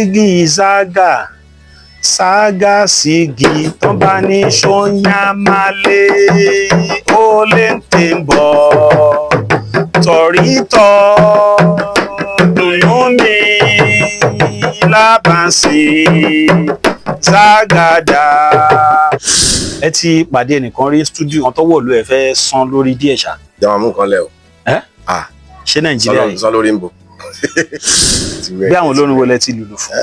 Sigi Zaga Saga Sigi tán bá ní Ṣóyánmálé ó lè ń bọ̀ tọ̀rítọ̀ dùnú mi lábàǹsì Zagada. Ẹ ti pàdé ẹnìkan rí stúdíò kan tọ́wọ́ ìlú ẹ̀ fẹ́ san lórí díẹ̀ ṣá. Jàmá mú nǹkan lẹ̀ o. Ṣé Nàìjíríà yìí? Sọ lórí ń bò. Bí àwọn olórin wo lẹ ti lùlù fún?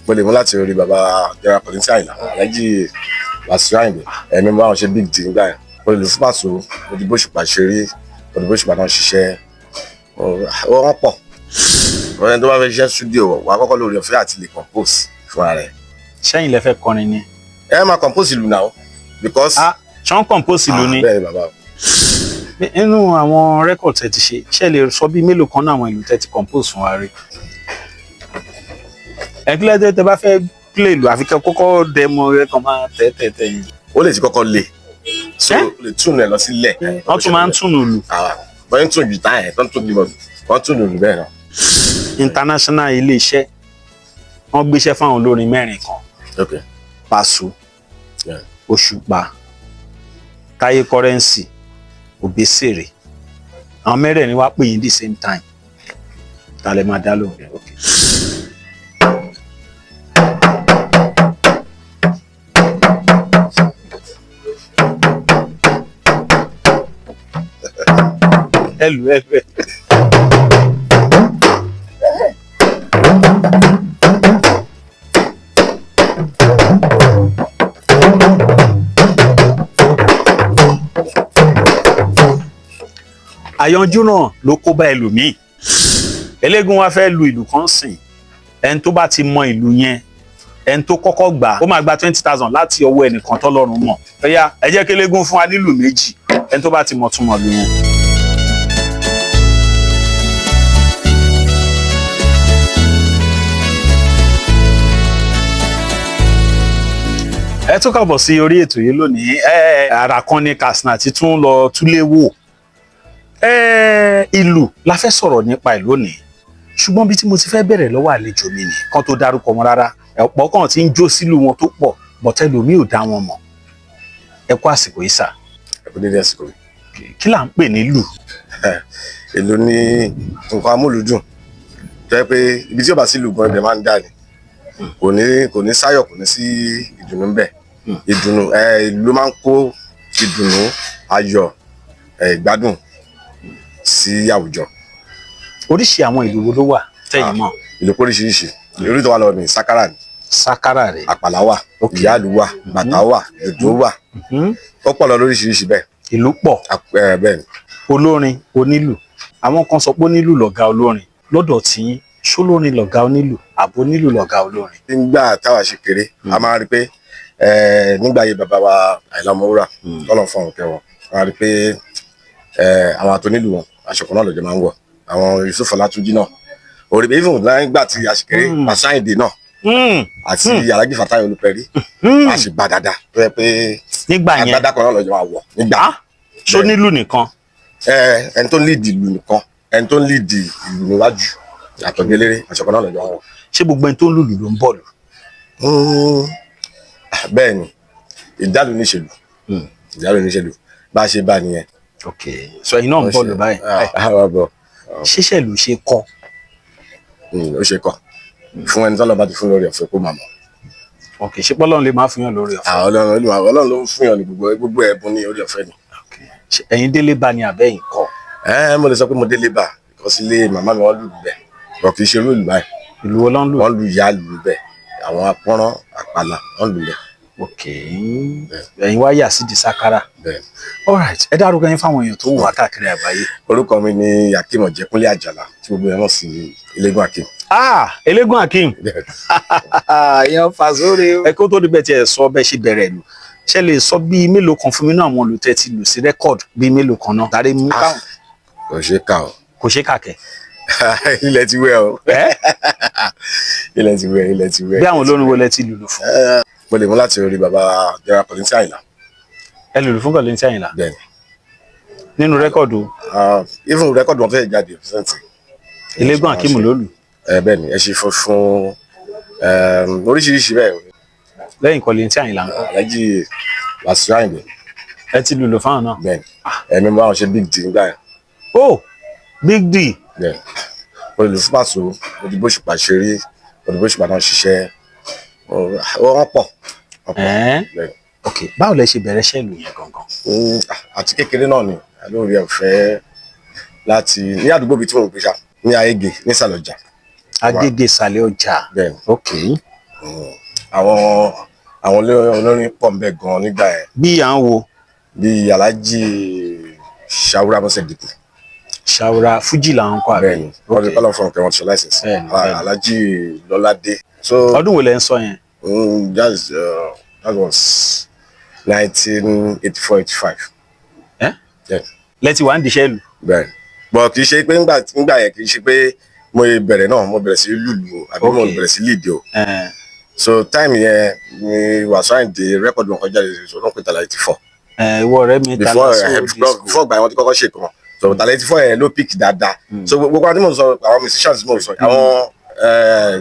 Mo lè mú láti orí bàbá General Kollington Àyìnlá Alhaji Wasiu Ayinde ẹ̀mí bá wọn ṣe big deal nígbà yẹn. Mo lè lù fún Paso, mo di bóṣùpá ṣeré, mo di bóṣùpá náà ṣiṣẹ́. Wọ́n pọ̀. Ọ̀rẹ́ tó bá fẹ́ ṣiṣẹ́ studio wà kọ́kọ́ lórí ọ̀fẹ́ àti lè compose fúnra rẹ̀. Ṣẹ́yìn lẹ fẹ́ kọrin ni? Ẹ máa compose ìlú náà because. Ṣọ́n compose ìlú ni? Bẹ́ẹ̀ ni bàbá. Nínú àwọn record tẹ́ ti ṣe, ṣé lè sọ bí mélòó kan náà àwọn ìlú tẹ́ ti compose fún wa rí? Ẹ̀kílẹ̀ tẹ́ bá fẹ́ play ìlú àfi kẹ́ kọ́kọ́ demo rẹ̀ kan máa tẹ́tẹ́tẹ́ yìí. Ó lè ti kọ́kọ́ le. So lè tún ẹ̀ lọ sílẹ̀. Wọ́n tún máa ń tún ìlú. Wọ́n ń tún guitar ẹ̀, wọ́n tún keyboard, wọ́n tún ìlú bẹ́ẹ̀ náà. International ilé iṣẹ́ wọ́n gbéṣẹ́ fáwọn olórin mẹ́rin kan. Okay. Paso, Òṣùpá, Táyé Currency, Obesere. Àwọn mẹ́rẹ̀ẹ̀rin wá pè yín the same time. Ta lẹ máa dá lóhùn. Okay. Hello. Àyànjú náà ló kó bá ẹlòmíì. Eléégún wá fẹ́ lu ìlú kan sìn. Ẹni tó bá ti mọ ìlú yẹn, ẹni tó kọ́kọ́ gbà ó máa gba 20,000 láti ọwọ́ ẹnìkan tọ́lọ́run mọ̀. Ẹ̀yà ẹ jẹ́ kí eléégún fún wa nílùú méjì. Ẹni tó bá ti mọ̀ túmọ̀ lu yẹn. Ẹ tún kábọ̀ sí orí ètò yìí lónìí. Àrà kan ní Katsina ti tún lọ túlé wò. Ìlú la fẹ́ sọ̀rọ̀ nípa ìlú òní, ṣùgbọ́n bí tí mo ti fẹ́ bẹ̀rẹ̀ lọ́wọ́ àlejò mi ni kan tó dárúkọ wọn rárá. Ọ̀pọ̀ kan ti ń jó sílùú wọn tó pọ̀ bọ̀tẹ́lù mi ò dá wọn mọ̀. Ẹ kú àsìkò yìí sà. Ẹ kú dédé àsìkò yìí. Kí là ń pè ní ìlú? Ìlú ní nǹkan amúlùdùn tó yẹ pé ibi tí ó bá sí ìlú gan ibẹ̀ máa ń dà ní. Kò ní sáyọ̀, kò ní sí ìdùnnú ń bẹ̀. Ìdùnnú ìlú máa ń kó ìdùnnú, ayọ̀, ìgbádùn sí àwùjọ. Oríṣi àwọn ìlú wo ló wà tẹ́yìn mọ̀? Ìlú oríṣiríṣi. Ìlú tó wà lọ ní Sákárà ni. Sákárà rẹ̀. Àpàlà wà, ìyáàlú wà, bàtà wà, dòdò wà. Ó pọ̀ lọ lóríṣiríṣi bẹ́ẹ̀. Ìlú pọ̀. Bẹ́ẹ̀ ni. Olórin, onílù. Àwọn kan sọ pé onílù lọ̀gá olórin. Lọ́dọ̀ tí ṣólórin lọ̀gá onílù, àbò onílù lọ̀gá olórin. Nígbà táwa ṣe kéré, a máa rí pé nígbà ayé bàbá wa Àyìnlá Ọmọwúrà lọ́nà fún àwọn kẹwọn, a rí pé àwọn àtònílù wọn aṣọ kan náà lọ́jọ́ máa ń wọ̀. Àwọn Yusuf Ọlátúnjí náà orí bí even nígbà tí a ṣe kéré Wasiu Ayinde náà àti Alhaji Fatai Olúpẹ̀rí a ṣe gbà dáadáa tó yẹ pé nígbà yẹn agbádá kan náà lọ́jọ́ máa wọ̀ nígbà. Ṣó nílù nìkan? Ẹni tó ń lead ìlú nìkan, ẹni tó ń lead ìlú níwájú àtọ̀gbélére aṣọ kan náà lọ́jọ́ máa wọ̀. Ṣé gbogbo ẹni tó ń lùlù ló ń bọ̀ lù? Bẹ́ẹ̀ ni, ìdálù níṣèlú bá a ṣe bá nìyẹn. Okay, so ẹ̀yin náà ń bọ̀ lù báyìí. Ṣíṣẹ́ ìlú ṣe kọ́? Ó ṣe kọ́ fún ẹni tọ́lọ́ bá ti fún lórí ọ̀fẹ́ kó máa mọ̀. Okay, ṣé pọ́lọ́run lè máa fún yàn lórí ọ̀fẹ́? Ọlọ́run ló ń fún yàn ní gbogbo ẹ̀bùn ní orí ọ̀fẹ́ ni. Ẹ̀yin délé bá ní abẹ́yìn kọ́? Mo lè sọ pé mo délé bá because ilé màmá mi wọ́n lù bẹ́ẹ̀ bọ̀ kì í ṣe irú ìlú báyìí. Ìlú wo ló ń lù? Wọ́n lu ìyá lù bẹ́ẹ̀, àwọn apọ́nrán àpàlà wọ́n lù bẹ́ẹ̀. Okay, ẹ̀yin wá yà sí di Sákárà. All right, ẹ dárúkọ yín fáwọn èèyàn tó ń wà káàkiri àgbáyé. Orúkọ mi ni Akeem Ọ̀jẹ̀kúnlé Àjàlá tí gbogbo ẹ̀ mọ̀ sí Eléégún Akeem. Eléégún Akeem. Èèyàn Fàsóre. Ẹ kó tó di bẹ́ẹ̀ tí ẹ sọ bẹ́ẹ̀ ṣe bẹ̀rẹ̀ lù. Ṣé lè sọ bíi mélòó kan fún mi náà àwọn olùtẹ́ ti lù sí rẹ́kọ̀dù bíi mélòó kan náà? Tàrí mú káwọn. Kò ṣe é kà o. Kò ṣe é kà kẹ́. Ilẹ̀ ti wẹ̀ o. Ilẹ̀ ti wẹ̀. Bí àwọn olórin wo lẹ ti lùlù fún? Mo lè mú láti orí bàbá General Kollington Àyìnlá. Ẹ lùlù fún Kollington Àyìnlá? Bẹ́ẹ̀ni. Nínú rẹ́kọ̀dù? Even rẹ́kọ̀dù wọn fẹ́ jáde present. Eléégún Akeem ló lù? Bẹ́ẹ̀ni, ẹ ṣe fún oríṣiríṣi bẹ́ẹ̀ lẹ́yìn Kollington Àyìnlá ńkọ́ Alhaji Wasiu Ayinde ẹ ti lùlù fáwọn náà. bẹ́ẹ̀ ẹ̀mí bá wọn ṣe big deal nígbà yẹn oh Big D. bẹ́ẹ̀ olùfúnpàṣọ òdìbò ṣùpà ṣeré òdìbò ṣùpà náà ṣiṣẹ́ wọ́n pọ̀ bẹ́ẹ̀. ok báwo lẹ ṣe bẹ̀rẹ̀ iṣẹ́ ìlú yẹn gangan. àti kékeré náà ni lórí ọ̀fẹ́ láti ní àdúgbò bíi tí mo gbé ṣá ní Ayége nísàlẹ̀ ọjà. Agége ìsàlẹ̀ ọjà. bẹ́ẹ̀ ok àwọn olórin pọ̀ nbẹ gan nígbà yẹn bí à ń wo bíi Alhaji Shawura Bọ́sẹ̀ Dìkù. Ṣàwòrà Fújì làwọn kọ àbẹ. bẹ́ẹ̀ni wọ́n ti kọ́lọ́ fún ọ̀kẹ́ wọn ti ṣe láìsẹ̀sì. Alhaji Lọ́ládé. ọdún wo lẹ ń sọ yẹn. That was 1984-85. lẹ́tí wà ń diṣẹ́ ìlú. bẹ́ẹ̀ni bọ̀ kì í ṣe pé nígbà yẹn kì í ṣe pé mo bẹ̀rẹ̀ náà mo bẹ̀rẹ̀ sí lùlù àbí mo bẹ̀rẹ̀ sí líìdì o. so time yẹn ni Wasiu Ayinde rẹ́kọ̀dù wọn kọjá ìṣòro pé tàlà 84. ìwọ rẹ mi ta before gbà wọn ti kọ́kọ́ ṣe kan so tàlà 84 yẹn ló pick dáadáa. so gbogbo àwọn tí mo sọ àwọn musicians tí mo sọ àwọn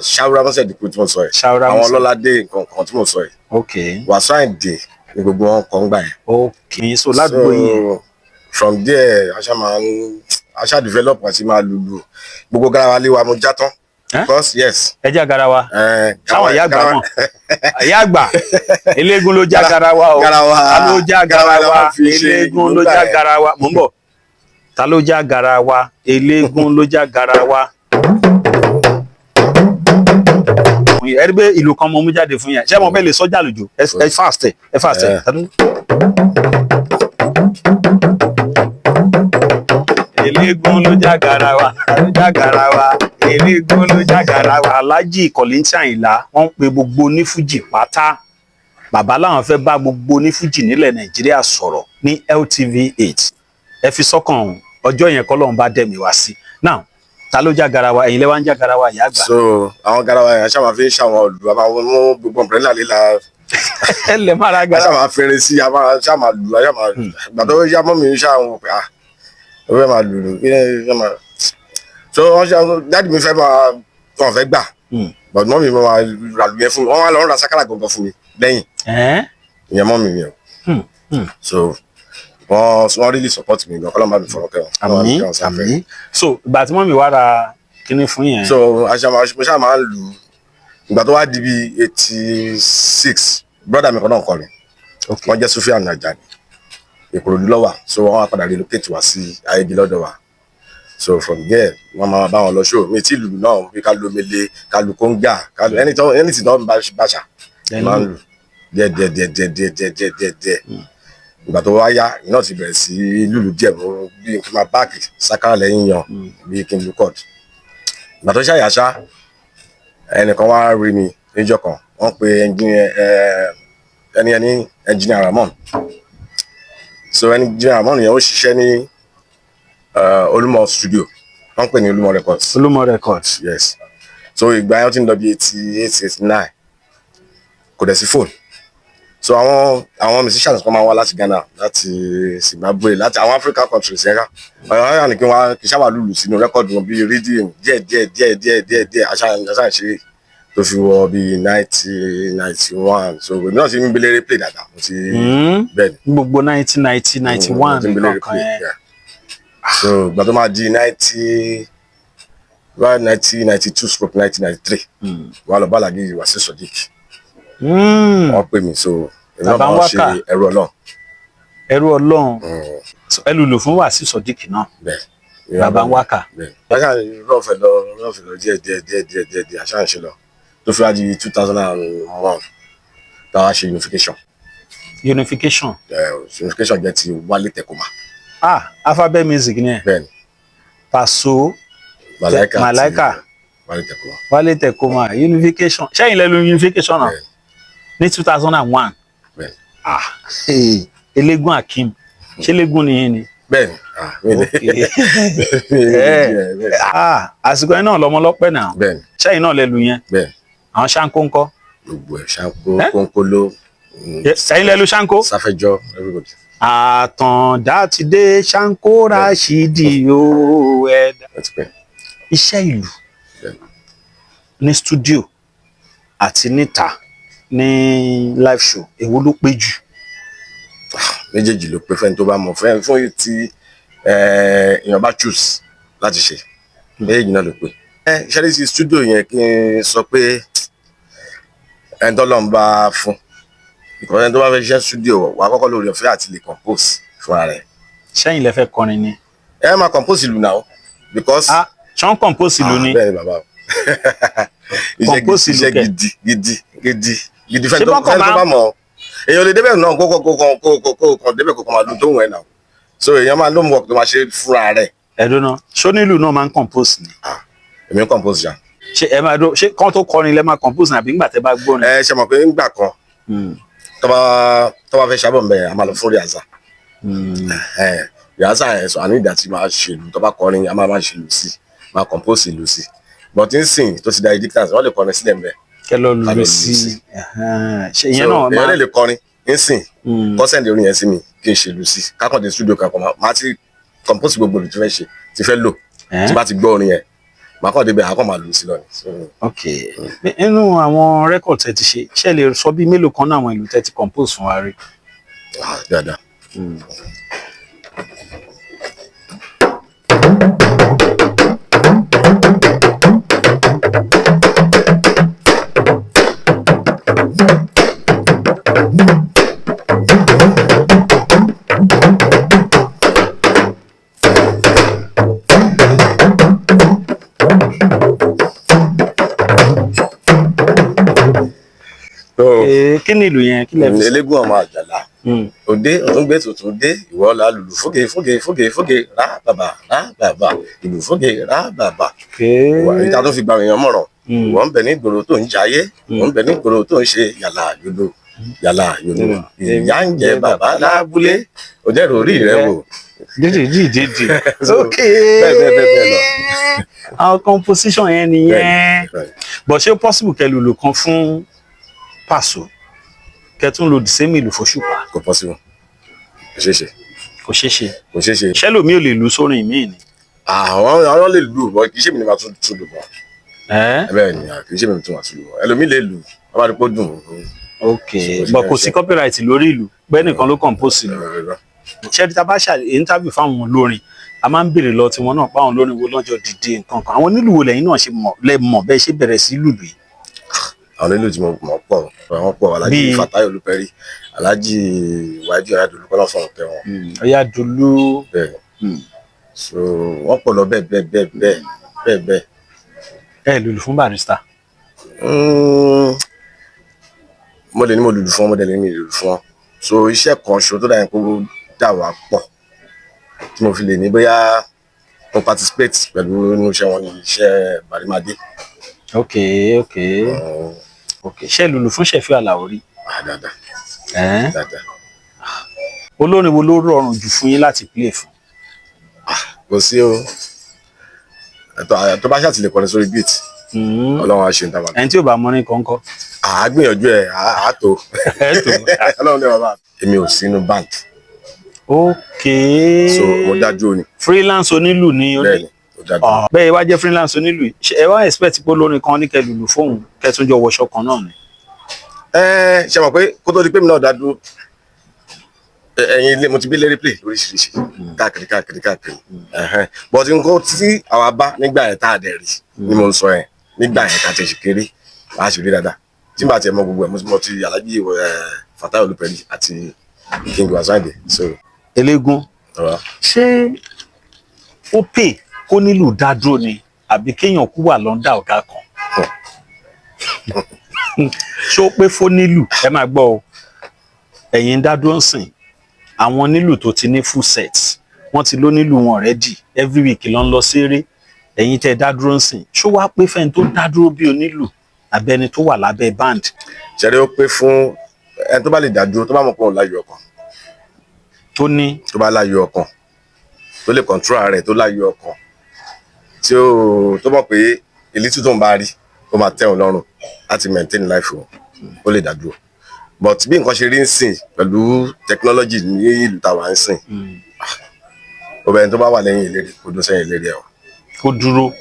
Shawura Bọ́sẹ̀ Dìkù tí mo sọ yìí àwọn Lọ́ládé nǹkan tí mo sọ yìí. ok Wasiu Ayinde ni gbogbo wọn kọ́ ń gbà yẹn. ok so ládùúgbò yìí. from there aṣá develop àti máa lùlù gbogbo garawa lé wa mo já tán. because yes. ẹ já garawa. sáwọn ìyá àgbà mọ ìyá àgbà eléégún ló já garawa o ta ló já garawa eléégún ló já garawa mò ń bọ̀ ta ló já garawa eléégún ló já garawa. ẹ rí pé ìlú kan mo mú jáde fún yẹn ṣé mo fẹ́ lè sọ́jà lójú ẹ fast. eléégún ló já garawa eléégún ló já garawa. Alhaji Kollington Àyìnlá wọ́n ń pe gbogbo onífújì pátá bàbá làwọn fẹ́ bá gbogbo onífújì nílẹ̀ Nàìjíríà sọ̀rọ̀ ní LTV8 ẹ fi sọ́kàn ọjọ́ yẹn kọ́lọ́run bá dẹ̀mí wá sí. now ta ló já garawa ẹ̀yin lẹ́wà ń já garawa ìyá àgbà. so àwọn garawa yẹn aṣáà máa fi ń ṣàwọn olù àwọn mú gbogbo ọ̀pẹ̀lẹ̀ líla ẹ lè má ra garawa. aṣáà máa fèrè sí aṣáà máa lù aṣáà máa gbàtọ́ yá mọ́ mi ṣáà pé ó fẹ́ máa lùlù kí ẹ máa so wọ́n ṣe dáàdì mi fẹ́ máa wọ́n fẹ́ gbà but mọ́ mi máa rà lù yẹn fún mi wọ́n wá lọ ra sákàlà gangan fún mi lẹ́yìn ìyẹn mọ́ mi yẹn so wọ́n really support mi gan kọ́lọ́mù bá mi fọ̀rọ̀ kẹ́wọ̀n. àmín so ìgbà tí mọ́ mi wá ra kíní fún yẹn. so aṣáà máa ń lù ìgbà tó wá di bí 86 brother mi kan náà kọrin wọ́n jẹ́ Sufyan Ajani Ìkòròdú lọ́wà so wọ́n wá padà relocate wá sí Ayége lọ́dọ̀ wa so from there wọ́n máa bá wọn lọ show mi tí lùlù náà bí ká lo mele ká lu kóńgà ká lu anything náà bàṣà máa ń lù díẹ̀ ìgbà tó wá yá iná ti bẹ̀rẹ̀ sí lùlù díẹ̀ mo bí n kí n máa báàkì sákàrà lẹ́yìn yan bí kí n lu cord ìgbà tó ṣàyàṣá ẹnìkan wá rí mi níjọ́ kan wọ́n pe ẹni engineer Ramon so engineer Ramon yẹn ó ṣiṣẹ́ ní Olúmọ studio wọ́n pè ní Olúmọ records. Olúmọ records. yes so ìgbà yẹn ó ti ń lọ bí 88-89 kò dẹ̀ sí phone so àwọn musicians kan máa wá láti Ghana láti Zimbabwe láti àwọn African countries yẹn ká ọ̀yọ́ yà ní kí wọ́n kì í sábà lùlù sínú rẹ́kọ̀dù wọn bíi rhythm díẹ̀ àṣà ṣe tó fi wọ bíi 1991 so èmi náà ti ń belere play dáadáa mo ti bẹ́ẹ̀ ni. gbogbo 1991 nǹkan yẹn. so ìgbà tó máa di 1992/1993 wà lọ bá Alhaji Wasiu Sodiq wọ́n pè mí so èmi náà máa ṣe ẹrú Ọlọ́run ẹ lùlù fún Wasiu Sodiq náà bàbá ń wákà. báyà rọ́ọ̀fẹ́ lọ díẹ̀ àṣà ń ṣe lọ tó fi wá di 2001 táwa ṣe unification. unification jẹ́ ti Wálé Tẹ̀kọ́mà. alphabet music ni ẹ. bẹ́ẹ̀ni. Paso Malaika Wálé Tẹ̀kọ́mà unification ṣẹ́yìn lẹ́nu unification náà ní 2001. eléégún Akeem ṣé eléégún nìyẹn ni. bẹ́ẹ̀ni. àsìkò yẹn náà lọmọlọpẹ náà ṣẹ́yìn náà lẹ́lu yẹn àwọn ṣáńkó ńkọ́. gbogbo ẹ̀ ṣáńkó kónkóló. ṣẹ́yìn lẹ́lu ṣáńkó. Sáfẹ́jọ́ everybody. Àtàndá ti dé Ṣáńkó Ráṣídì o ẹ̀dá. Iṣẹ́ ìlú ní studio àti níta ní live show èwo ló pé jù? méjèèjì ló pé fẹ́ni tó bá mọ̀ fún tí èèyàn bá choose láti ṣe méjèèjì náà ló pé. ṣẹ́rí sí studio yẹn kí n sọ pé ẹni tó lọ́n bá fún ìkọ́ni ẹni tó bá fẹ́ ṣiṣẹ́ studio wà á kọ́kọ́ lórí ọ̀fẹ́ àti lè compose fúnra rẹ̀. sẹ́yìn lẹ fẹ́ kọrin ni? ẹ máa compose ìlú náà because. ṣán compose ìlú ni? bẹ́ẹ̀ ni bàbá o compose ìlú kẹ gidi fẹ́ni tó bá mọ̀ èèyàn lè débẹ̀ náà kó débẹ̀ kó máa lu tó wù ẹ́ náà so èèyàn máa lóun work tó máa ṣe fúnra rẹ̀. ẹ̀dùn náà ṣó nílùú náà máa ń compose ni? èmi ń compose jà. ṣé ẹ máa dó ṣé kán tó kọrin lẹ máa compose nàbí ńgbà tẹ bá gbórin? ṣe mọ̀ pé ńgbà kan tó bá fẹ́ ṣàbọ̀ mbẹ́ a máa lọ fún rìhásà rìhásà yẹn sọ àní ìdá tí máa ṣèlú tó bá kọrin a máa ṣèlú sí máa compose ìlú sí but n sìn tó ti da edictance wọ́n lè kọrin sílẹ̀ mbẹ́. kẹ lọ lulu sí ṣe ìyẹn náà máa lè kọrin n sìn kọ́sẹ̀ndì orin yẹn sí mi kí n ṣèlú sí kákàndé studio kankan máa ti compose gbogbo olùtí fẹ́ ṣe ti fẹ́ lò tí bá ti gbọ́ orin yẹn màá kàn débẹ̀ àkọ́ máa lù sí lọ ni. ok nínú àwọn record tẹ ti ṣe lè sọ bí mélòó kan náà àwọn ìlú tẹ ti compose fún wa rí? dáadáa. kí ni ìlú yẹn kí lẹ fi? Elégún ọmọ Àjàlá òde òtúngbé tuntun dé ìwọ la lùlù fóge rá bàbà ìlú fóge rá bàbà. ìta tó fi gba èèyàn mọ̀ràn ìwọ ń bẹ ní ìgboro tó ń jayé ìwọ ń bẹ ní ìgboro tó ń ṣe yàlà yòlò ìyá ń jẹ bàbá lábúlé òjẹ́rò orí rẹ wò. dídì ok bẹ́ẹ̀ lọ. àwọn composition yẹn nìyẹn bọ̀ ṣé possible kẹ́ lùlù kan fún Paso kẹtún lo the same ìlú f'Òṣùpá? kò possible kò ṣeé ṣe. ṣẹlòmí ò lè lu sórin míì ni? àwọn lè lu bọ kì í ṣe mi ni màá tún lù bọ. bẹ́ẹ̀ ni kì í ṣe mi ni màá tún lù bọ ẹlòmí lè lù wọn bá rí pé ó dùn. ok bọ kò sí copyright lórí ìlú bẹ́ẹ̀ nìkan ló compose ìlú. ṣẹ́ni tá a bá ṣe interview fáwọn olórin a máa ń béèrè lọ tiwọn náà pa àwọn olórin wo lọ́jọ́ dìde nǹkan kan àwọn onílù wo lẹ́yìn náà ṣe mọ̀ bẹ́ẹ̀ ṣe bẹ̀rẹ̀ sí lùlù yìí? àwọn nílùú tí mo mọ̀ pọ̀ àwọn pọ̀ Alhaji Fatai Olúpẹ̀rí Alhaji Wáídì Ọ̀yádolú kọ́lá fún ọ̀tẹ̀ wọn. Ọ̀yádolú. bẹ́ẹ̀ so wọ́n pọ̀ lọ bẹ́ẹ̀. ẹ lùlù fún Barrister? mo lè ní mo lùlù fún wọn mo dẹ̀ lè ní mi lùlù fún wọn so iṣẹ́ kan ṣo tó dà yẹn kó dà wá pọ̀ tí mo fi lè ní bóyá mo participate pẹ̀lú inú iṣẹ́ wọn ní iṣẹ́ Bàrímádé. ok ṣe lùlù fún Ṣẹ̀fí Àlàó rí? dáadáa. olórin wo ló rọrùn jù fún yín láti play fún? kò sí o tó bá ṣàtìlẹ́ kọrin sórí beat Ọlọ́run á ṣe ń tàbá. ẹni tí ò bá mọ ní kọ́ńkọ́? à á gbìyànjú ẹ̀ á tó. Ọlọ́run ní bàbá èmi ò sínú band. ok so mo dájú ni. freelance onílù ni ó ní. bẹ́ẹ̀ wá jẹ́ freelance onílù ẹ wá expect pé olórin kan ní kẹlùlù fóun kẹtùnjọ wọṣọ kan náà ni? ṣe mọ̀ pé kó tó di pé mi náà dá dúró ẹ̀yin ilé mo ti gbé lérí play lóríṣiríṣi káàkiri but nǹkan tí àwa bá nígbà yẹn tá a dẹ̀ rí ni mo ń sọ yẹn nígbà yẹn ká ti ṣe kéré láà ṣe rí dáadáa tí màá tiẹ̀ mọ gbogbo ẹ̀ mo ti Alhaji Fatai Olúpẹ̀rí àti King Wasiu Ayinde. Elégún ṣé ó pè kó nílù dá dúró ni àbí kéèyàn kú wà lọ́ndà ọ̀gá kan? ṣé ó pé fó nílù ẹ máa gbọ́ ọ ẹ̀yin dá dúró ń sìn àwọn nílù tó ti ní full set wọ́n ti ló nílù wọn ready every week ló ń lọ ṣeré ẹ̀yin tẹ́ dá dúró ń sìn ṣó wá pé fẹ́ni tó dá dúró bí onílù abẹ́ni tó wà lábẹ́ band? ṣẹ̀rẹ́ ó pé fún ẹni tó bá lè dá dúró tó bá mọ̀ pé òun láyọ̀ ọkàn tó bá láyọ̀ ọkàn tó lè control rẹ̀ tó láyọ̀ ọkàn tí tó mọ̀ pé ìlítú tó ń bá rí ó máa tẹ́ òun lọ́rùn láti maintain life wọn ó lè dá dúró but bí nǹkan ṣe rí ń sìn pẹ̀lú technology ní ìlú tàwa ń sìn obìnrin tó bá wà lẹ́yìn ìlérí kó dún sẹ́yìn ìlérí ẹ̀ wọ̀. kó dúró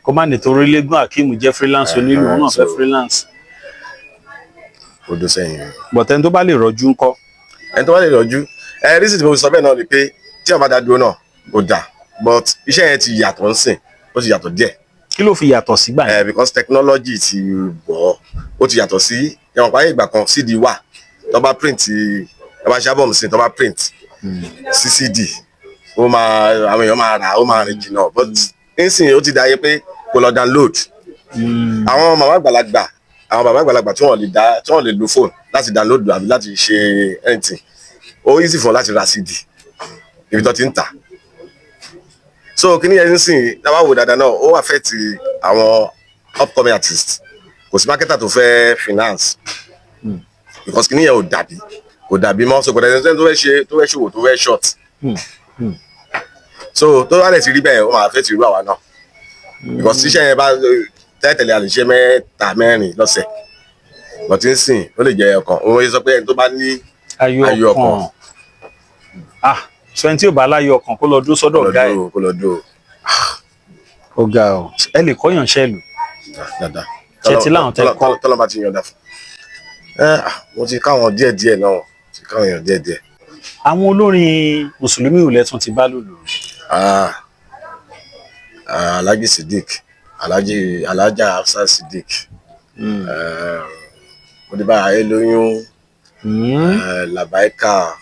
kó má nítorí Elégún Akeem jẹ́ freelance onílù wọn náà fẹ́ freelance odò sẹ́yìn. bọ̀tẹ́ni tó bá lè rọjú ńkọ́. ẹni tó bá lè rọjú rísì tí mo sọ bẹ́ẹ̀ náà ni pé tí ọba dá dúró náà kò dà but iṣẹ́ yẹn ti yàtọ̀ ń sìn ó ti yàtọ̀ díẹ̀. kí ló fi yàtọ̀ sígbà yẹn. because technology ti bọ̀ ó ti yàtọ̀ sí ẹ̀wọ̀n páyé ìgbà kan CD wà tó bá print tó bá ṣe album sí tó bá print sí CD ó máa àwọn èèyàn máa rà ó máa rìn jìnnà but nísìnyí ó ti dà yẹ pé kò lọ download. àwọn màmá àgbàlagbà àwọn bàbá àgbàlagbà tí wọ́n lè lo fóònù láti download àbí láti ṣe anything ó easy fún ọ láti ra CD ibi tó ti ń tà. So kí ni yẹn nísìnyí tábà wò dáadáa náà ó affect àwọn upcoming artists kò sí marketer tó fẹ́ finance because kí ni yẹn kò dàbí mọ́ so kò dẹ̀ tó fẹ́ ṣòwò tó fẹ́ short. So tó bá lè ti rí bẹ́ẹ̀ ó máa affect irú àwa náà because tíṣẹ́ yẹn bá tẹ́tẹ̀lé àlèṣe mẹ́ta mẹ́rin lọ́sẹ̀ but ń sìn ó lè jẹ́ ọkàn òun yẹ sọ pé ẹni tó bá ní ayọ̀ ọkàn sọ ẹni tí ò bá láyọ̀ ọkàn kó lọ dúró sọ́dọ̀ ọ̀gá ẹ̀. kó lọ dúró. ó ga ọ ẹ lè kọ́yàn ṣẹ́lù. dáadáa ṣe ti láwọn tẹ kọ́. tọ́lọ́ bá ti yàn dà fún. mo ti káwọn díẹ̀díẹ̀ náà ti káwọn èèyàn díẹ̀díẹ̀. àwọn olórin mùsùlùmí ò lẹ́tún ti bá lòlù. Alhaji Siddiq Alhaja Hafsa Siddiq Modiba Ayélóyún Labaika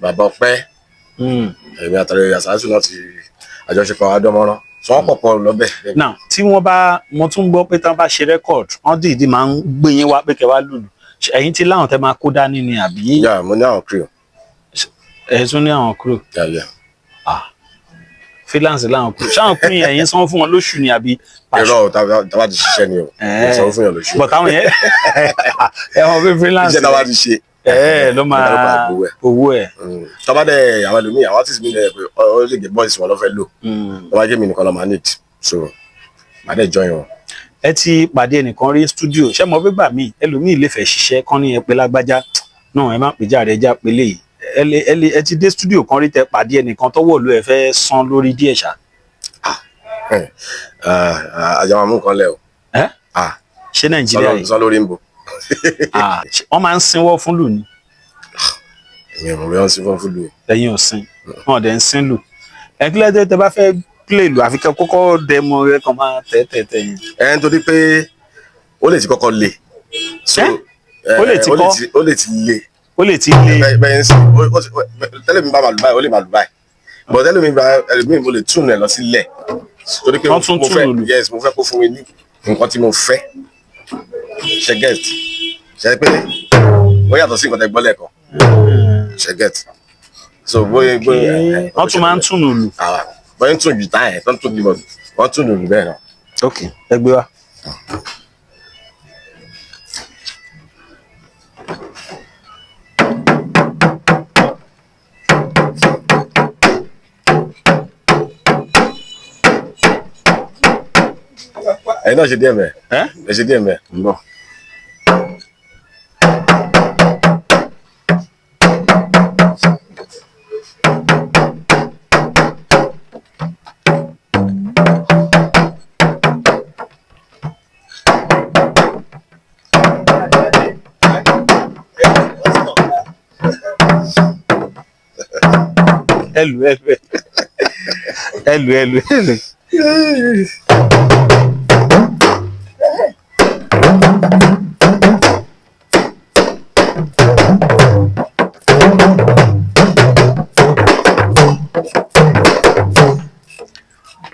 Bàbá Ọpẹ́ èmi àtàrí àṣàṣù náà ti àjọṣepọ̀ àdọ́mọ́rán sọ wọ́n pọ̀pọ̀ lọ́bẹ̀. náà tí wọ́n bá mo tún gbọ́ pé tí wọ́n bá ṣe rẹ́kọ̀d wọ́n dìídì máa ń gbé yín wá pé kẹ́ wá lùlù ẹ̀yin tí láwọn tẹ́ máa kó dání ni àbí. yà mo ní àwọn crew. ẹ̀ tún ní àwọn crew. freelance láwọn crew ṣáwọn crew yẹn ẹ̀yin sanwó fún wọn lóṣù ni àbí. irọ́ tàbá ti ṣiṣẹ́ ni o sanwó fún yàn lóṣù. bọ̀ táwọn yẹn ẹ̀wọ̀n pé freelance iṣẹ́ tàbá ti ṣe. ló máa owó ẹ̀. tọ́ba dẹ̀ àwọn ẹlòmíì àwọn artist mi dẹ̀ pé ó lè gé boys wọn lọ́ fẹ́ lò wọ́n wá jẹ́ mi nìkan lọ́ máa need so màá dẹ̀ join wọn. ẹ ti pàdé ẹnìkan rí studio ṣé mo gbégbà míì ẹlòmíì lè fẹ́ ṣiṣẹ́ kán ní ẹ pé lágbájá náà ẹ má pè jáde ẹjá pé léyìí ẹ ti dé studio kan rí tẹ pàdé ẹnìkan tọ́wọ́ ló ẹ fẹ́ san lórí díẹ̀ ṣá. àjàmọ̀ mú kan lẹ o. ṣé nàìjíríà yìí sọ lórí ń bò. wọ́n máa ń sinwọ́ fún lù ní. èmi ò mọ̀ bí wọ́n ń sinwọ́ fún lù. ẹ̀yin ò sin wọn ò dẹ̀ ń sin lù ẹ kílẹ̀ tẹ́ bá fẹ́ play lù àfi kẹ́ kọ́kọ́ dẹmọ rẹ kàn máa tẹ̀ yín. Nítorí pé ó lè ti kọ́kọ́ le. ó lè ti kọ́ ó lè ti le. ó lè ti le. bẹ́ẹ̀ sí tẹ́lẹ̀ mi bá màlúù báyìí ó lè màlúù báyìí bọ̀ tẹ́lẹ̀ mi bá ẹlòmíì mo lè tún ẹ̀ lọ sílẹ̀ torí pé mo fẹ́ kó fún mi ní nǹkan tí mo fẹ́ ṣe get ṣe pé ó yàtọ̀ sí nǹkan tẹ́ gbọ́ lẹ́ẹ̀kan ṣe get so bóyá wọ́n tún máa ń tún lù. bóyá ń tún jù táyà ẹ̀ tó ń tún bímọ wọ́n tún lù bẹ́ẹ̀ náà. ok ẹ gbé wa. ẹ̀yin náà ṣe díẹ̀ mẹ́ ẹ ṣe díẹ̀ mẹ́ ń bọ̀. ẹlù.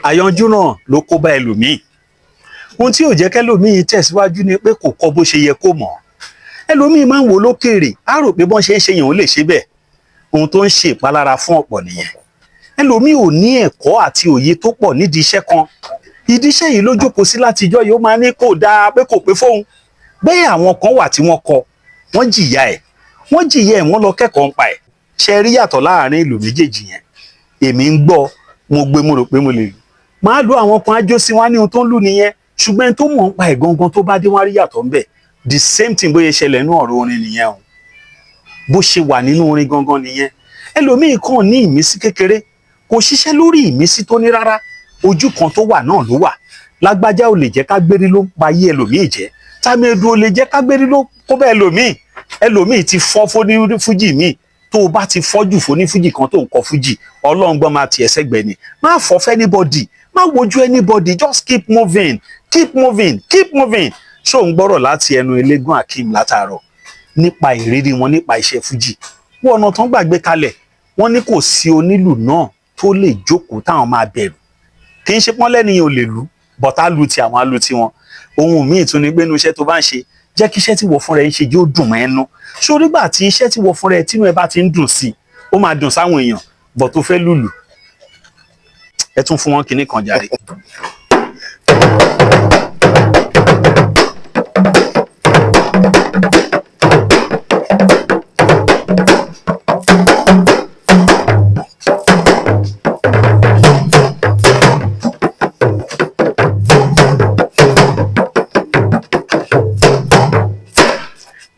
àyànjú náà ló kó bá ẹlòmíì ohun tí ò jẹ́ kẹ́lòmíì tẹ̀síwájú ni pé kò kọ́ bó ṣe yẹ kó mọ̀ ẹlòmíì máa ń wò lókèrè á rò pé bọ́n ṣe ń ṣe yẹn ò lè ṣe bẹ́ẹ̀ ohun tó ń ṣe ìpalára fún ọ̀pọ̀ nìyẹn ẹlòmíì ò ní ẹ̀kọ́ àti òye tó pọ̀ nídìí iṣẹ́ kan ìdí iṣẹ́ yìí ló jókòó sí látijọ́ yìí ó máa ní kò dáa pé kò pé fóun bẹ́ẹ̀ àwọn kan wà tí wọ́n kọ wọ́n jìyà ẹ̀ wọ́n lọ kẹ́kọ̀ọ́ ń pa ẹ̀ ṣe rí yàtọ̀ láàrin ìlú méjèèjì yẹn èmi ń gbọ́ mo rò pé mo lè lù máa lo àwọn kan ájó sí wá ní ohun tó ń lù nìyẹn ṣùgbọ́n ẹni tó mọ̀ ń pa ẹ̀ gangan tó bá dé wá rí yàtọ̀ ń bẹ̀ the same thing bóyá ṣẹlẹ̀ nínú ọ̀rọ̀ orin nìyẹn o bó ṣe wà nínú orin gangan nìyẹn ẹlòmíì kàn ní ìmísí kékeré kò ṣiṣẹ́ lórí ìmísí tó ní rárá ojú kan tó wà náà ló wà lágbájá ò lè jẹ́ kágbérí ló payé ẹlòmíì jẹ́, tàmẹ̀dù ò lè jẹ́ kágbérí ló kó bẹ́ẹ̀ ẹlòmíì ti fọ́ fóní fújì míì. Tó o bá ti fọ́jù fóní fújì kan tó ń kọ fújì, Ọlọ́run gbọ́n máa tiẹ̀ sẹ́gbẹ̀ẹ́ ni. Má fọ́ fẹ́ anybody, má wojú anybody, just keep moving, keep moving, keep moving. Ṣé ò ń gbọ́rọ̀ láti ẹnu Eléégún Akeem látàárọ̀ nípa ìrírí wọn nípa iṣẹ́ fújì? Wọ́n ọ̀nà tán gbàgbé kalẹ̀, wọ́n ní kò sí onílù náà tó lè jókòó táwọn máa bẹ̀rù. Kì í ṣe pọ́n lẹ́nìyàn ò lè lù, bọ̀tá lu ti àwọn alu ti wọn. Ohun míì tún ní gbénu iṣẹ́ tó bá ń ṣe, jẹ́ kí iṣẹ́ tí wọ́n fúnra ẹ̀ ń ṣe yóò dùn mọ́ ẹnu. Ṣó nígbà tí iṣẹ́ tí wọ́n fúnra ẹ̀ tínú ẹ bá ti ń dùn sí i, ó máa dùn sáwọn èèyàn, bọ̀ tó fẹ́ lùlù. Ẹ tún fún wọn kinní kan jàre.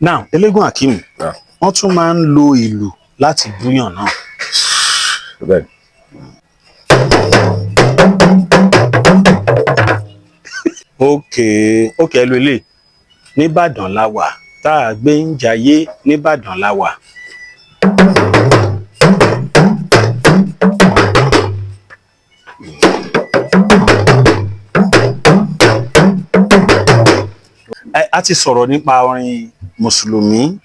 Now, Eléégún Akeem, wọ́n tún máa ń lo ìlù láti búyàn náà. Okay, ẹ lo ilé. Níbàdàn la wà, tá a gbé ń jayé, Níbàdàn la wà. A ti sọ̀rọ̀ nípa orin Mùsùlùmí,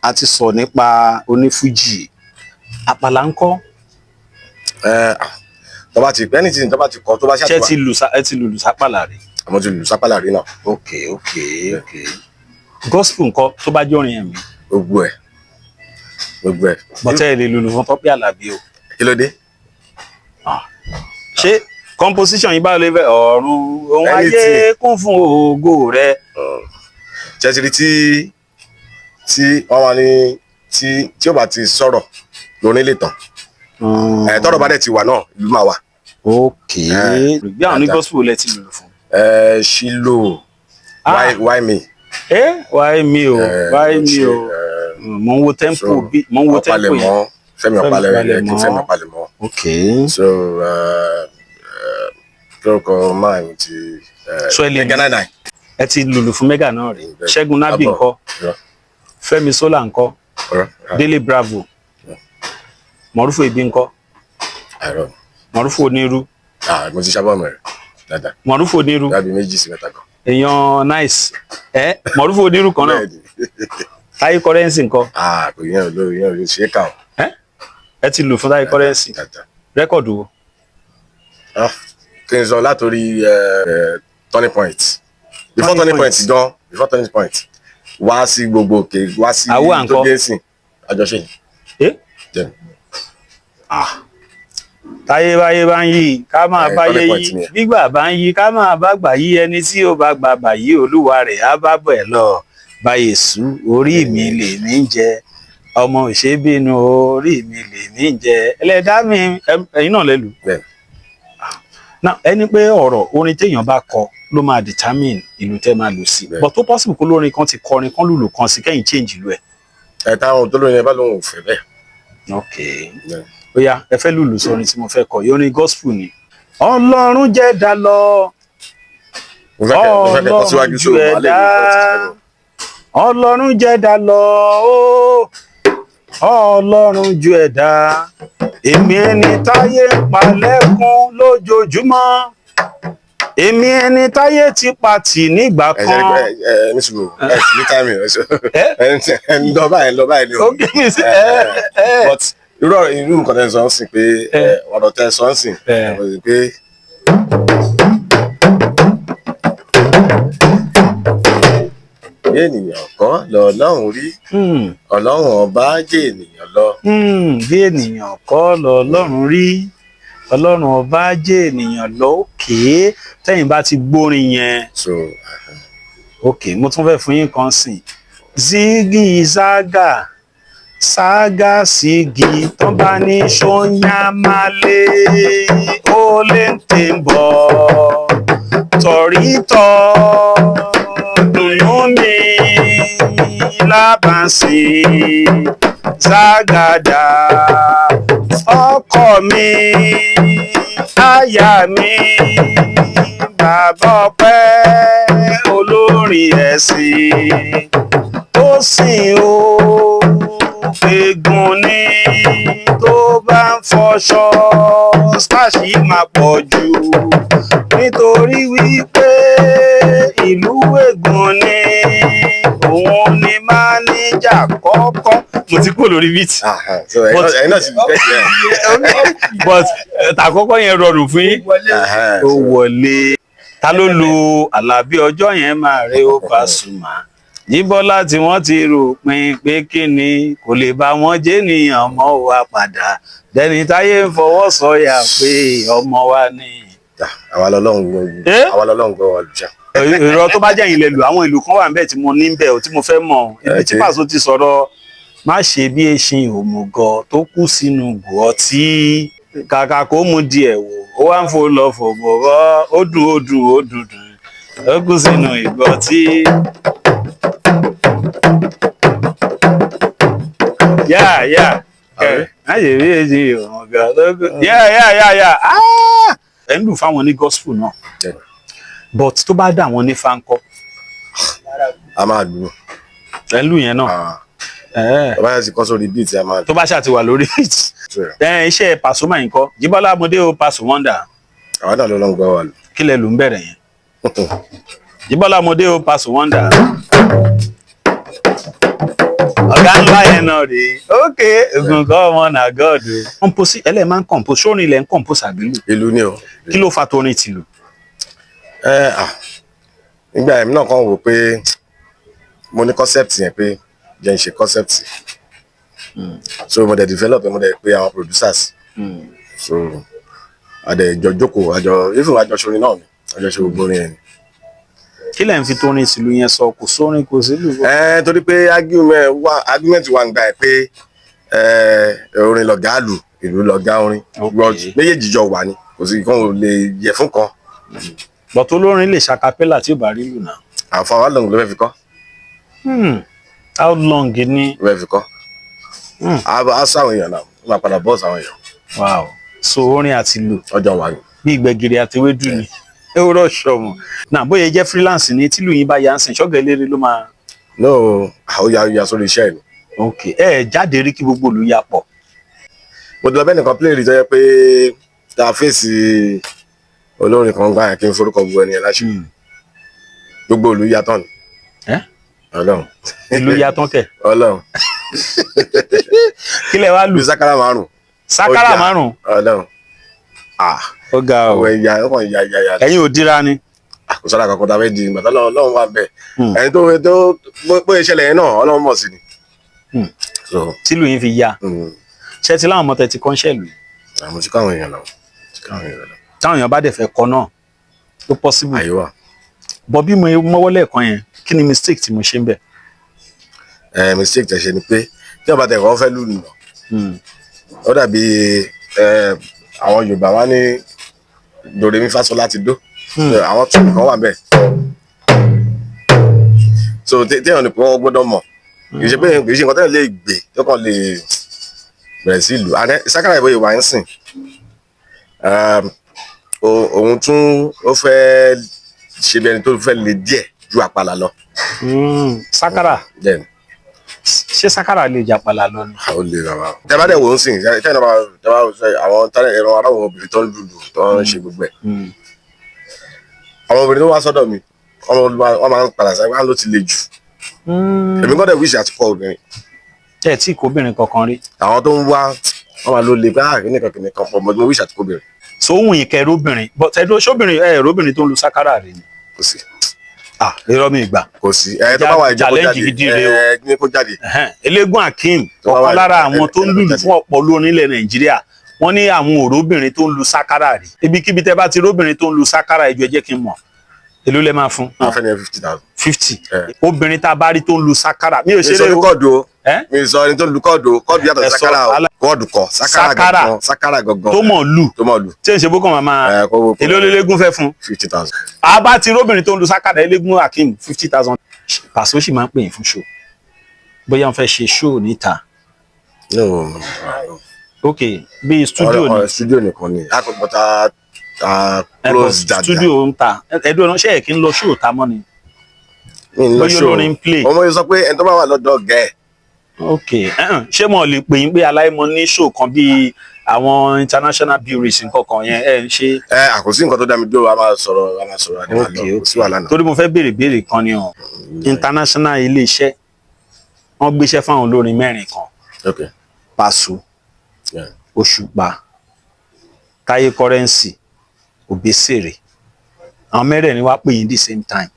a ti sọ nípa onífújì. Àpàlà ńkọ́? Tó bá ti anything tó bá ti kọ tó bá ṣàtúwà. Ẹ ti lùlù sápàlà rí? Àmọ́ ti lùlù sápàlà rí náà. Okay. Gospel ńkọ́ tó bá jẹ́ orin ẹ̀mí? Gbogbo ẹ̀. Bọ́tẹ́ lè lùlù fún Tọ́pẹ́ Àlàbí o. Kí ló dé? Ṣé composition yìí bá lè fẹ́ ọ̀run ohun ayé kún fún ògo rẹ̀? Ṣẹ́sìrì tí wọ́n wá ní tí ó bá ti sọ̀rọ̀ lóní lè tàn. Tọ́rọ̀ bá dẹ̀ ti wà náà ìlú máa wà. Okay. Bí àwọn ní gospel lẹ ti lùlù fún? Ṣílò, why me? Why me o? Mo ń wo tempo yẹn. Fẹ́mi Ọ̀pálẹ̀mọ́. Okay. So lórúkọ máa ń ti Mega 99. Ẹ ti lùlù fún Mega náà rí. Ṣẹ́gun Nábì ńkọ́? Fẹ́mi Sola ńkọ́? Délé Bravo? Mọ̀rúfù Ìbí ńkọ́? Mọ̀rúfù Onírú? Mo ti ṣàbọ̀ mẹ́rin dáadáa. Mọ̀rúfù Onírú? Dábì méjì sí mẹ́ta kan. Èèyàn nice. Mọ̀rúfù Onírú kan náà? Táyé Currency ńkọ́? Kò yẹn ò ṣe é kà ó. Ẹ ti lù fún Táyé Currency? Rẹ́kọ̀dù wo? Kí n sọ látòrí Turning Point. Before Turning Point wá sí gbogbo òkè wá sí tó dé sí àjọṣe yìí. Táyé báyé bá ń yí ká máa báyé yí, gbígbà bá ń yí ká máa bá gbà yí, ẹni tí ó bá gbà bà yí olúwa rẹ̀ á bá bẹ̀ lọ. Báyé sú orí mi lèmi ń jẹ, ọmọ òṣèbínú orí mi lèmi ń jẹ, ẹlẹ́dàá mi ẹ̀yin náà lẹ́lu. Now ẹni pé ọ̀rọ̀ orin téèyàn bá kọ ló máa determine ìlú tẹ́ máa lò sí. But tó possible kó lórin kan ti kọrin kan lùlù kan sí kẹ́yìn change ìlú ẹ̀. Táwọn tó lórin ẹ bá lóun ò fẹ́ bẹ́ẹ̀. Okay. Ó yá ẹ fẹ́ lùlù sórin tí mo fẹ́ kọ, orin gospel ni. Ọlọ́run jẹ́ dá lọ. Ọlọ́run ju ẹ̀dá. Ọlọ́run jẹ́ dá lọ. Ọlọ́run ju ẹ̀dá. Èmi ẹni táyé ń pa lẹ́kún lójoojúmọ́. Èmi ẹni táyé ti pa tì nígbà kan. Ní táìmì ẹ̀ ń lọ báyìí ni o. But irú nǹkan tẹ́ ń sọ ń sìn pé ọ̀rọ̀ tẹ́ ń sọ ń sìn pé ènìyàn kọ́ lọ́lọ́run rí, Ọlọ́run ọba jẹ́ ènìyàn lọ. Bí ènìyàn kọ́ lọ́lọ́run rí, Ọlọ́run ọba jẹ́ ènìyàn lọ. Okay, tẹ́yìn bá ti gbórin yẹn. Okay, mo tún fẹ́ fún yín kan sìn. Ziggy Zaga, Saga Sigi, tán bá ní Ṣóyámálé, ó lè ń tè ń bọ̀, tọ̀rítọ̀ dùnú mi lábàásì, Zagada, ọkọ mi, aya mi, bàbá ọpẹ́ olórin ẹ̀sìn ó sìn ó egun ní tó bá ń fọṣọ starch yìí máa pọ̀ jù nítorí wípé ìlú Ègùn ni òun ni máníjà kọ́kọ́. Mo ti kúrò lórí beat. ẹ̀yin náà sì fẹ́ jẹ́. But tàkọ́kọ́ yẹn rọrùn fún yín. Ó wọlé. Ta ló lo Àlàbí ọjọ́ yẹn máa rẹ ó Pasuma. Jíbọ́lá tí wọ́n ti rò pin pé kí ni kò lè bá wọn jẹ́ ènìyàn mọ́ wa padà. Dẹni táyé ń fọwọ́ sọ̀yà pé ọmọ wa ni. Àwa lọ́lọ́run gbọ́ olùjà. Ìrọ̀ tó bá jẹ́ ìlẹ̀ lù àwọn ìlú kan wà níbẹ̀ tí mo ní bẹ̀ tí mo fẹ́ mọ̀. Ibi tí Paso ti sọ̀rọ̀ má ṣe bí eṣin òmùgọ̀ tó kú sínú gò ọtí kàkà kó mu díẹ̀ wò ó wá ń fò lọ fò bọ̀bọ̀ ó dùn ó kú sínú ìgbọ̀ ọtí. Yeah. Má ṣe bí eṣin òmùgọ̀ tó kú. Yeah. Ẹ̀ ń lù fáwọn ní gospel náà. But tó bá dà wọ́n ní fáńkọ́. A máa dùn. Ẹ̀ ń lù yẹn náà. Bàbá yẹn ti kọ́ sórí beat a máa. Tó bá ṣáà ti wà lórí beat. Iṣẹ́ Pasuma yìí kọ́ Jíbọ́lá Amọdé ó Paso Wonder. Àwọn náà ló lọ ń gbọ́ wa lò. Kí lẹ lù ń bẹ̀rẹ̀ yẹn. Jíbọ́lá Amọdé ó Paso Wonder. Ọ̀gá ńlá yẹn náà rèé. Ok, Ògùn kọ́ ọmọ náà God. Compose ẹlẹ́ máa ń compose sórin ilẹ̀ ń compose àbílù. Ìlú ni o. Kí ló fa torin tìlù? Nígbà èmi náà kàn wò pé mo ní concept yẹn pé jẹ́ ń ṣe concept. So mo dẹ̀ develop mo dẹ̀ pé àwọn producers. So àdẹ̀ jọ jókòó even àjọ ṣorin náà ni àjọ ṣe gbogbo orin yẹn ni. Kí lẹ̀ ń fi torin tìlù yẹn sọ kò sórin kò sílù? Torí pé argument wà ń gbà ẹ̀ pé orin lọ̀gá lù ìlú lọ̀gá orin méjèèjì jọ wà ní kò sí kan ò lè yẹ fún kan. But olórin lè ṣàkàpẹ́là tí ò bá rí lù náà. Àǹfààní how long ló fẹ́ fi kọ́? How long ni? Ló fẹ́ fi kọ́. A sọ àwọn èèyàn náà ó máa padà bọ́ọ̀sì àwọn èèyàn. Wow. So orin àti lù. Ọjọ́ wà ní. Bí ìgbẹ́gìrì àti ewédú ni. Ewúrọ̀ ṣọ̀mù. Náà bóyá jẹ́ freelance ni tílù yín bá yà ń sìn ṣọ́gà eléré ló máa. No, ó ya sórí iṣẹ́ ni. Ok, jáde rí kí gbogbo olú yà pọ̀. Mo ti lọ bẹ́ẹ̀ nìkan play rí tó yẹ pé tá a fèsì olórin kan gbà yẹn kí n forúkọ bu ẹni ẹ láṣẹ. Gbogbo olú yà tán ni. Ọlọ́run. Ìlú yà tán kẹ̀. Ọlọ́run. Kí lẹ wá lù? Sákárà márùn. Sákárà márùn. Ọlọ́run. Ó ga o. Ọwọ́ ẹ̀yà ọkàn ìyá. Ẹ̀yin ò dira ni. Kò sára kankan tá a fẹ́ di ìgbà Ọlọ́run wà bẹ́ẹ̀. Ẹni tó bóyá ìṣẹ̀lẹ̀ yẹn náà Ọlọ́run mọ̀ sí ni. Tílù yín fi yá. Ṣé ti láwọn ọmọ tẹ ti kọ́ńṣẹ́ lù? Àmọ́ ti káwọn èèyàn lọ. Táwọn èèyàn bá dẹ̀ fẹ́ kọ́ náà ló possible. Àyíwá. Bọ̀ bí mo mọ́wọ́ lẹ́ẹ̀kan yẹn kí ni mistake tí mo ṣe ń bẹ̀? Mistake tẹ̀ ṣe ni pé tí ọba tẹ̀ kọ́ fẹ́ lù nù. Ó dàbí àwọn Yorùbá wá ní Doremi Fáṣọ láti dó. Àwọn tún kan wà bẹ́ẹ̀. So téèyàn ní pé wọ́n gbọ́dọ̀ mọ̀. Kì í ṣe nǹkan tẹ́lẹ̀ lè gbé tó kàn lè bẹ̀rẹ̀ sí ìlú. Sákárà ìbòye wà ń sìn. Òun tún ó fẹ́ ṣe bí ẹni tó fẹ́ le díẹ̀ ju àpàlà lọ. Sákárà. Ṣé sákárà lè jà àpàlà lọ ni? Ó lè rà wá. Tẹ́ bá dẹ̀ wò ó sìn tẹ́ ẹ̀ bá àwọn ẹran aráwọ̀ obìnrin tó ń lùlù tó ń ṣe gbogbo ẹ̀. Àwọn obìnrin tó wá sọ́dọ̀ mi wọ́n máa ń padà sáyé wọ́n ló ti le jù. Èmi gbọ́dọ̀ wíṣì àti kọ́ obìnrin. Ẹ tí kò obìnrin kankan rí. Àwọn tó ń wá wọ́n máa ló le pé kìnìkan pọ̀ mọ́ mo wíṣì àti kọ́ obìnrin. So ohun ìkẹrù obìnrin but ẹdùn ṣóbìnrin obìnrin tó ń lu sákárà rẹ ni. Kò sí. Irọ́ mi ìgbà. Kò sí. Tó bá wà ìjọba challenge gidi rẹ o. Ní kó jáde. Eléégún Akeem ọ̀kan lára àwọn tó ń lùlù fún ọ̀pọ̀ olórin ilẹ̀ Nàìjíríà wọ́n ní àwọn òróbìnrin tó ń lu sákárà rí. Ibikíbi tẹ́ bá ti róbìnrin tó ń lu sákárà ẹjọ́ jẹ́ kí n mọ̀. Èló lẹ máa fún? Máa fẹ́ ní 50,000. 50. Obìnrin tá a bá rí tó ń lu sákárà. Mi ò ṣe lé o. Mi sọ ẹni tó ń lu kọ́ọ̀dù yàtọ̀ sí sákárà o. Kọ́ọ̀dù kọ sákárà gangan. Tó mọ̀ lù. Tí n ṣe bó kàn máa. Èló lélégún fẹ́ fún? 50,000. A bá ti róbìnrin tó ń lu sákárà Eléégún Akeem 50,000. Paso sì máa ń pè yín fún show. Bóyá wọ́n fẹ́ ṣe show níta. No. Ok, bí studio ni. Studio nìkan ni. Àkọ́kọ́ta close dada. studio ń ta ẹ̀dùn ọ̀nà ṣe é kí n lọ show ta mọ́ ni. bóyá olórin play. ọmọ yìí sọ pé ẹni tó bá wà lọ́dọ̀ ọ̀gá ẹ̀. ok ṣé mo lè pè yín pé aláìmọ ní show kan bíi àwọn international breweries nǹkan yẹn ẹ ń ṣe. àkòsí nǹkan tó dá mi dúró a máa sọ̀rọ̀ àdéhùn lọ kò sí wàhálà náà. torí mo fẹ́ béèrè kan ni o international ilé-iṣẹ́ wọ́n gbéṣẹ́ fáwọn olórin mẹ́rin kan. okay. Paso, Òṣùpá, Táyé Currency, Obesere àwọn mẹ́rẹ̀ẹ̀rin wá pè yín the same time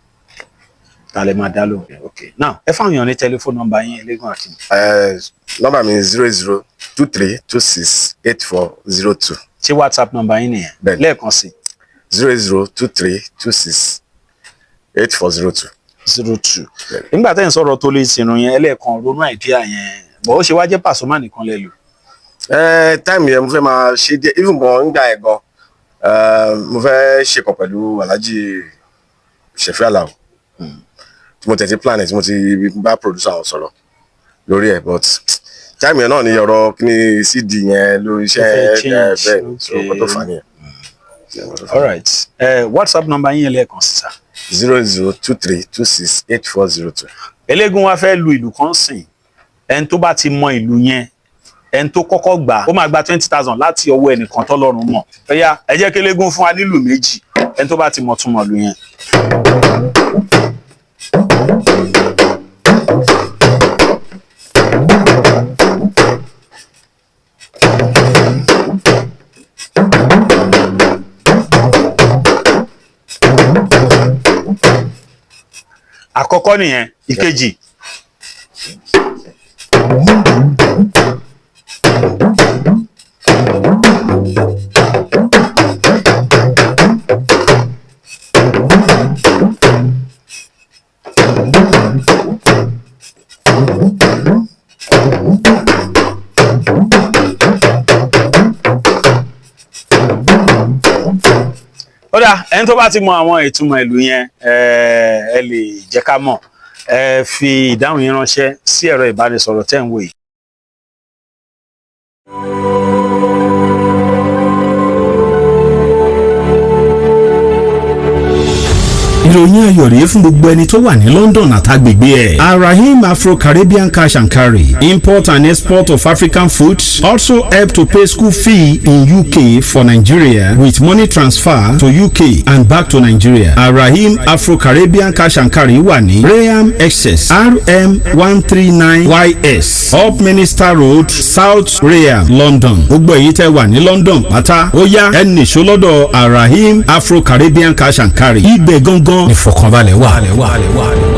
ta lè máa dá lóhùn. okay now ẹ fáwọn èèyàn ní tẹlifóònù nọ́mbà yín Eléégún Akeem. nọ́mbà mi 0023268402. ṣé WhatsApp nọ́mbà yín nìyẹn lẹ́ẹ̀kan sí. 0023268402. 02. nígbà tẹ́ ń sọ̀rọ̀ tó lè sinú yẹn ẹlẹ́ẹ̀kan ronú àìdíà yẹn bọ̀ ó ṣe wá jẹ́ Pasuma nìkan lẹ lò. táìmù yẹn mo fẹ́ máa ṣe díẹ̀ even gan nígbà yẹn gan mo fẹ́ ṣèkọ̀ pẹ̀lú Alhaji Sefi Alao tí mo tẹ̀sí plan tí mo ti bá producer àwọn sọ̀rọ̀ lórí ẹ̀ but táìmù yẹn náà ni ọ̀rọ̀ kí ni CD yẹn lórí iṣẹ́ bẹ́ẹ̀ so ọkọ̀ tó fà nìyẹn. all right WhatsApp number yín lẹ́ẹ̀kan sí sá. 0023268402. Eléégún wa fẹ́ lu ìlú kan sìn ẹni tó bá ti mọ ìlú yẹn ẹni tó kọ́kọ́ gbà ó máa gba 20,000 láti ọwọ́ ẹnìkan tọ́lọ́run mọ̀ ẹ̀yà ẹ jẹ́ kí Eléégún fún wa nílùú méjì ẹni tó bá ti mọ̀ túmọ̀ ìlú yẹn. àkọ́kọ́ nìyẹn ìkejì. ó dà ẹni tó bá ti mọ àwọn ìtumọ̀ ìlú yẹn ẹ lè jẹ́ ká mọ̀ ẹ fi ìdáhùn yín ránṣẹ́ sí ẹ̀rọ ìbánisọ̀rọ̀ tẹ́ ń wò yìí. ìròyìn ayọ̀ rèé fún gbogbo ẹni tó wà ní London àtàgbègbè ẹ̀. Arahim Afro-Caribbean Cash and Carry, import and export of African foods, also help to pay school fee in UK for Nigeria with money transfer to UK and back to Nigeria. Arahim Afro-Caribbean Cash and Carry wà ní Rayham Excess RM 139YS Up Minister Road, South Rayham, London. Gbogbo èyí tẹ́ wà ní London pátá ó yá ẹ nìṣó lọ́dọ̀ Arahim Afro-Caribbean Cash and Carry. Ibẹ̀ gangan ìfọ̀kànbalẹ̀ wà.